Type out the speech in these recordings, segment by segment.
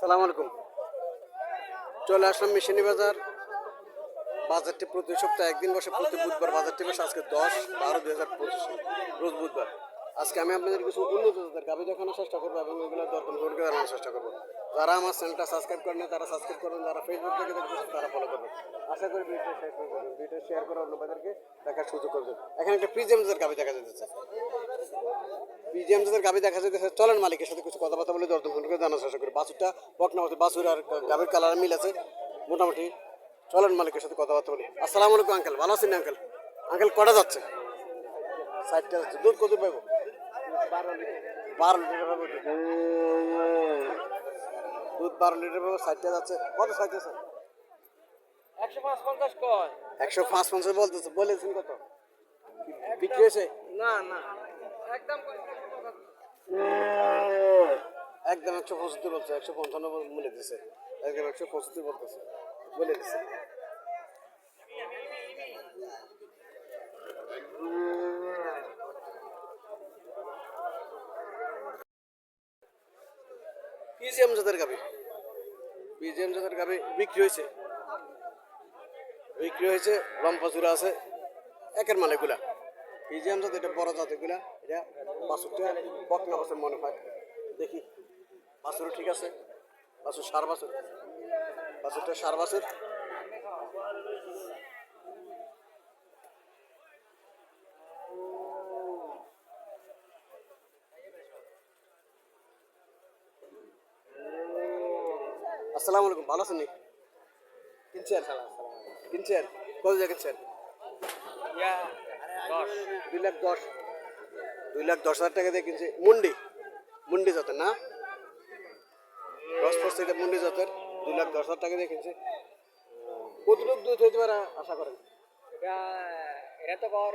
আসসালামু আলাইকুম। চলে আসলাম মিশনি বাজার। বাজারটি প্রতি সপ্তাহে একদিন বসে, প্রতি বুধবার বাজারটি বসে। আজকে 10/12/2025 রোজ বুধবার। আজকে আমি আপনাদের কিছু উন্নত জাতের গাভী দেখানোর চেষ্টা করবো এবং এগুলো দরদাম করে জানানোর চেষ্টা করবো। যারা আমার চ্যানেলটা সাবস্ক্রাইব করেন তারা সাবস্ক্রাইব করবেন, যারা ফেসবুক থেকে দেখবেন তারা ফলো করবেন। আশা করি ভিডিওটা শেয়ার করবেন, ভিডিও শেয়ার করে অন্য বাজারকে দেখার সুযোগ করবেন। এখানে একটা প্রিজেমসের গাভী দেখা যাচ্ছে। বিজিএমদের গাভী দেখা যাচ্ছে। চলেন মালিকের সাথে কিছু কথাবার্তা বলে দরদাম করে জানার চেষ্টা করি। বাছুরটা বকনা বাছুর আর গাভীর কালার মিল আছে মোটামুটি। চলেন মালিকের সাথে কথাবার্তা বলি। আসসালামু আলাইকুম আঙ্কেল, ভালো আছেন আঙ্কেল? আঙ্কেল কটা যাচ্ছে? 60টা যাচ্ছে। দুধ কত পাবো? 12 লিটার পাবো দুধ। 12 লিটার পাবো। 60টা যাচ্ছে। কত চাইতেছে? 105 কয় 105 বলতেছে। বলেছেন কত? বিক্রি হয়েছে? না না একদম একদম 175 বলছে। 155 বলে দিছে। একদম 175 বলতেছে, বলে দিছে। পিজিএম জাতের গাভী, পিজিএম জাতের গাভী বিক্রি হয়েছে। লম্বা চূড়া আছে একের মানে এগুলা। পিজিএম জাত, এটা বড় জাত। এগুলা এটা বাছুরটা বকনা বাছুর মনে হয়। দেখি বাছুরও ঠিক আছে। বাছুর সার বাছুর, বাছুরটা সার বাছুর। আসসালামু আলাইকুম, ভালো আছেন? কিনছেন? কিনছেন কত জায়গা কিনছেন? 2,10,000। 2,10,000 টাকা দিয়ে কিনছে। মুন্ডি জাতের না? 10% এটা মুন্ডি জাতের। 2,10,000 টাকা দিয়ে কিনছে। কতটুক দুধ হইতে পারে আশা করেন? এটা তো কর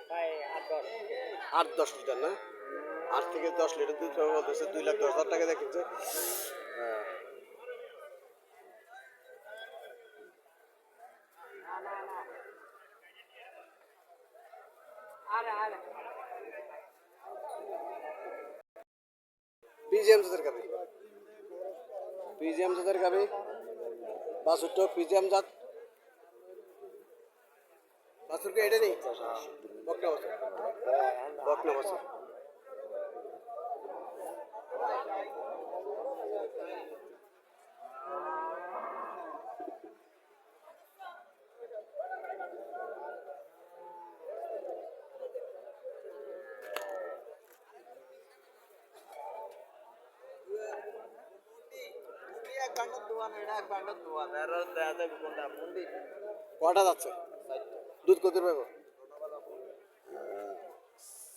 প্রায় 8-10 8-10 লিটার না? 8 থেকে 10 লিটার দুধ পাবে বলতেছে। 2,10,000 টাকা দিয়ে কিনছে। পিজিএম জাতের গাভী, পিজিএম জাতের গাভী। বাছুরটা পিজিএম জাত। বাছুরকে এটা নেই, বকনা বাছুর, বকনা বাছুর। কটা যাচ্ছে? দুধ কত পাবো?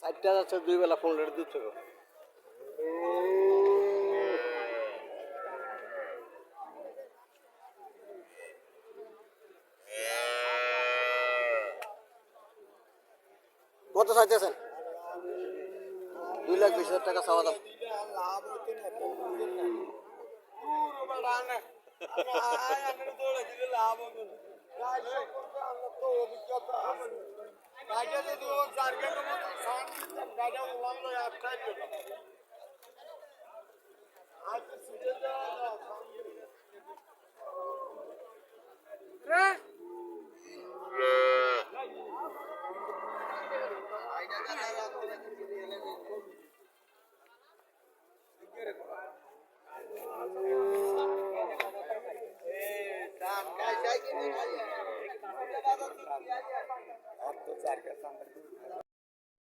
60টা যাচ্ছে। 2 বেলা 15 লিটার দুধ পাবো। কত চাইতেছেন? 2,20,000 টাকা চাওয়া দাম।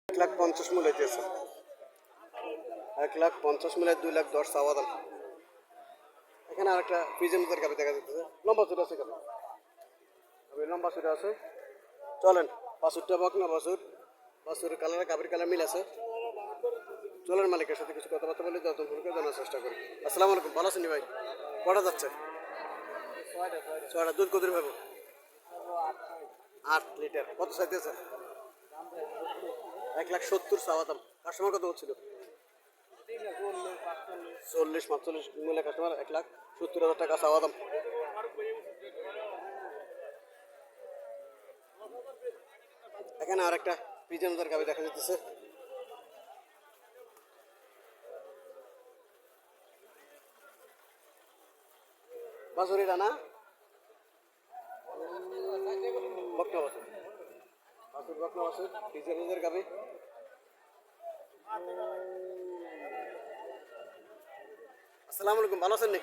এক লাখ 50 মূল্য হইতেছে। 1,50,000 মূল্যে 2,10,000 চাওয়া দাম। এখানে আরেকটা পিজেমদের গাভী দেখা যাচ্ছে। লম্বা চূড়া আছে গাভী, লম্বা চূড়া আছে। চলেন, বাছুরটা বকনা বাছুর। বাছুরের কালার গাভীর কালার মিল আছে। চলেন মালিকের সাথে কিছু কথাবার্তা বলে দরদাম করে জানার চেষ্টা করি। আসসালামু আলাইকুম, ভালো আছেন ভাই? কটা যাচ্ছে? 6টা। দুধ কত পাবো? 8 লিটার। কত চাইতেছে? 1,70,000 চাওয়া দাম। কাস্টমার কত বলছিল? 40-45 মূল্যে কাস্টমার। 1,70,000 টাকা চাওয়া দাম। এখানে আরেকটা পিজেমদের গাভী দেখা যাচ্ছে। বাছুরি রানা বকনা বাছুর বকনা বাছুর ডিজেলের গাবি আসসালামু আলাইকুম, ভালো আছেন নি?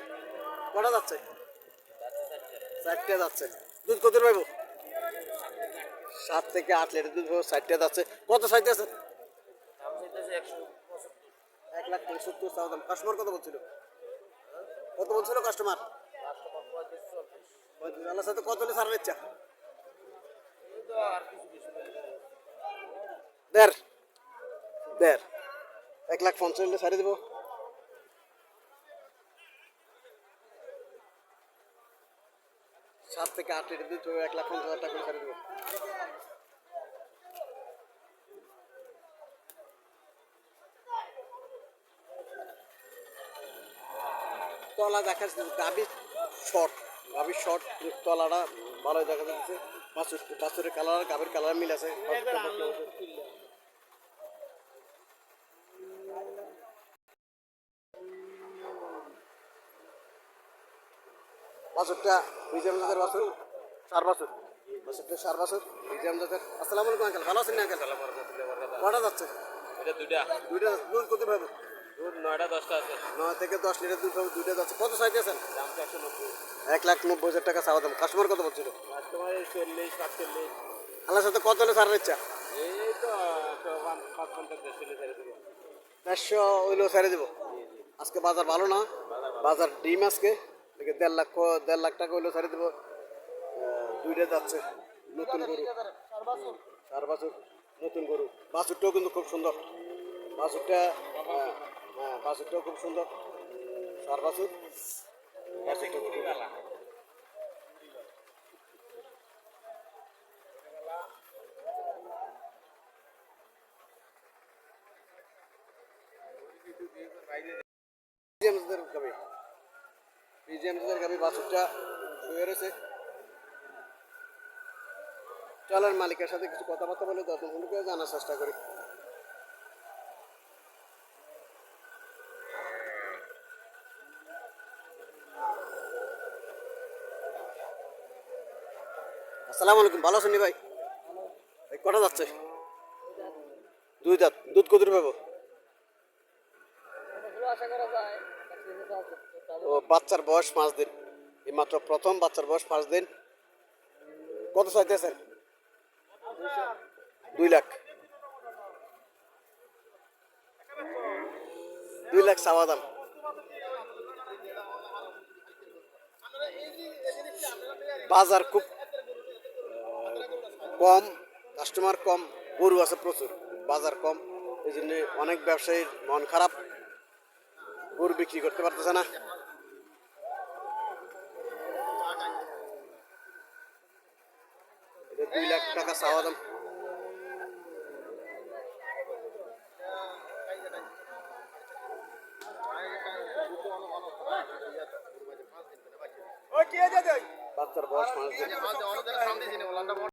কটা যাচ্ছে? চারটে যাচ্ছে। দুধ কত পাইব? 7 থেকে 8 লিটার দুধ পাবো, 4টে যাচ্ছে। কত চাইতে আছে? 1,65,000 চাওয়া দাম। কাস্টমার কত বলছিল? কত বলছিল কাস্টমার? আল্লাহ সাথে কত হলে ছাড়ার ইচ্ছা? দেড় 1,50,000 হলে ছাড়িয়ে দেবো। সাত থেকে 8 লিটার দুধ পাবো, 1,50,000 টাকা করে ছাড়িয়ে দেবো। তলা দেখা যাচ্ছে গাভীর শর্ট তলাটা ভালোই দেখা যাচ্ছে। বাছুরের কালার গাভীর কালার মিল আছে। বাছুরটা মিউজিয়াম জাতের বাছুর, 4 বাছুর। বাছুরটা 4 বাছুর মিউজিয়াম জাতের। আসসালামু আলাইকুম আঙ্কেল, ভালো আছেন না আঙ্কেল? কটা যাচ্ছে? এটা দুইটা দুইটা দুধ কত পাবো? দুধ 9টা 10টা আছে 9 থেকে 10 লিটার দুধ পাবো, দুইটা যাচ্ছে। কত চাইতেছেন? দাম 190 1,90,000 টাকা চাওয়া দাম। কাস্টমার কত বলছিল? কাস্টমার 40 47 আল্লাহর সাথে কত হলে ছাড়ার ইচ্ছা? এই তো 550 দেড়শো ছেড়ে দেবো 400 হইলেও ছেড়ে দেবো। আজকে বাজার ভালো না, বাজার ডিম আজকে দেখে 1.5 লাখ টাকা হইলেও ছেড়ে দেবো। দুইটা যাচ্ছে নতুন গরু, 4 বাছুর নতুন গরু। বাছুরটাও কিন্তু খুব সুন্দর। বাছুরটা বাছুরটাও খুব সুন্দর। 4 বাছুর বাছুরটা খুব সুন্দর। বিজিএমদের গাবি বাছুরটা শুয়ে রয়েছে। চলেন মালিকের সাথে কিছু কথাবার্তা বলে দর্শককে জানার চেষ্টা করি। আসসালামু আলাইকুম, ভালো আছেন নি ভাই? এই কটা যাচ্ছে? 2 দাঁত। দুধ কত পাবো? ও বাচ্চার বয়স 5 দিন, এই মাত্র প্রথম বাচ্চার বয়স 5 দিন। কত চাইতেছেন? 2 লাখ। 2 লাখ চাওয়া দাম। বাজার খুব কম, কাস্টমার কম, গরু আছে প্রচুর, বাজার কম। এই জন্য অনেক ব্যবসায়ীর মন খারাপ, গরু বিক্রি করতে পারতেছে না। এটা 2 লাখ টাকা চাওয়া দাম। বাচ্চার বয়স 5 দিন।